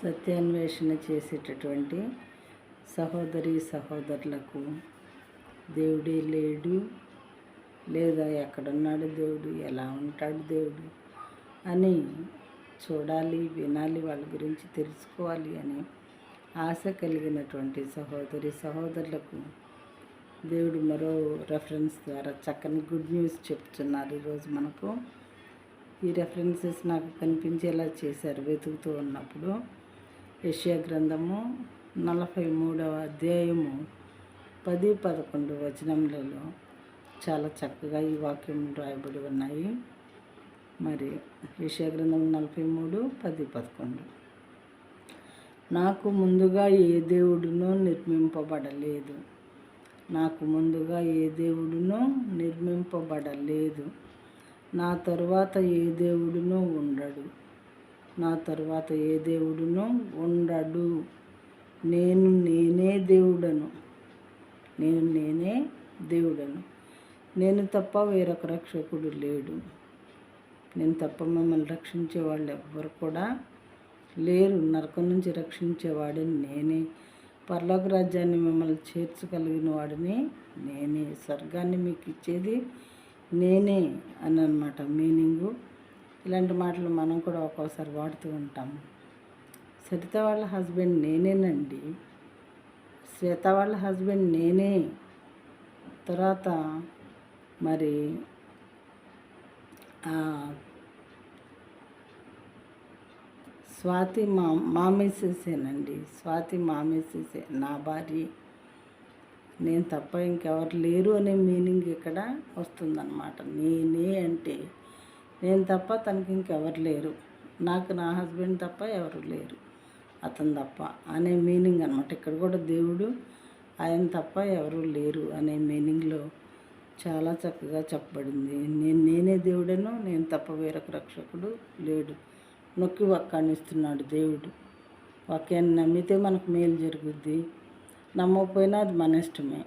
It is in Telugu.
సత్యాన్వేషణ చేసేటటువంటి సహోదరి సహోదరులకు దేవుడే లేడు, లేదా ఎక్కడున్నాడు దేవుడు, ఎలా ఉంటాడు దేవుడు అని చూడాలి, వినాలి, వాళ్ళ గురించి తెలుసుకోవాలి అని ఆశ కలిగినటువంటి సహోదరి సహోదరులకు దేవుడు మరో రెఫరెన్స్ ద్వారా చక్కని గుడ్ న్యూస్ చెప్తున్నారు. ఈరోజు మనకు ఈ రెఫరెన్సెస్ నాకు కనిపించేలా చేశారు వెతుకుతూ ఉన్నప్పుడు. యెషయా గ్రంథము 43వ అధ్యాయము 10-11 వచనములలో చాలా చక్కగా ఈ వాక్యం రాయబడి ఉన్నాయి. మరి యెషయా గ్రంథం 43:10-11. నాకు ముందుగా ఏ దేవుడునూ నిర్మింపబడలేదు, నాకు ముందుగా ఏ దేవుడునూ నిర్మింపబడలేదు, నా తరువాత ఏ దేవుడునూ ఉండడు, నా తరువాత ఏ దేవుడునూ ఉండడు. నేనే దేవుడను, నేనే దేవుడను, నేను తప్ప వేరొక రక్షకుడు లేడు, నేను తప్ప మిమ్మల్ని రక్షించే వాళ్ళు ఎవ్వరు కూడా లేరు. నరకం నుంచి రక్షించేవాడిని నేనే, పరలోక రాజ్యాన్ని మిమ్మల్ని చేర్చగలిగిన వాడిని నేనే, స్వర్గాన్ని మీకు ఇచ్చేది నేనే అని అన్నమాట మీనింగు. ఇలాంటి మాటలు మనం కూడా ఒక్కోసారి వాడుతూ ఉంటాము. సరిత వాళ్ళ హస్బెండ్ నేనేనండి, శ్వేత వాళ్ళ హస్బెండ్ నేనే. తర్వాత మరి స్వాతి మామేసేసేనండి, స్వాతి మామేసేసే నా భార్య, నేను తప్ప ఇంకెవరు లేరు అనే మీనింగ్ ఇక్కడ వస్తుందన్నమాట. నేనే అంటే నేను తప్ప తనకి ఇంకెవరు లేరు, నాకు నా హస్బెండ్ తప్ప ఎవరు లేరు, అతను తప్ప అనే మీనింగ్ అనమాట. ఇక్కడ కూడా దేవుడు ఆయన తప్ప ఎవరు లేరు అనే మీనింగ్లో చాలా చక్కగా చెప్పబడింది. నేనే దేవుడను, నేను తప్ప వేరొక రక్షకుడు లేడు. నొక్కి వాక్యాన్నిస్తున్నాడు దేవుడు. వాక్యాన్ని నమ్మితే మనకు మేలు జరుగుద్ది, నమ్మకపోయినా అది మన ఇష్టమే.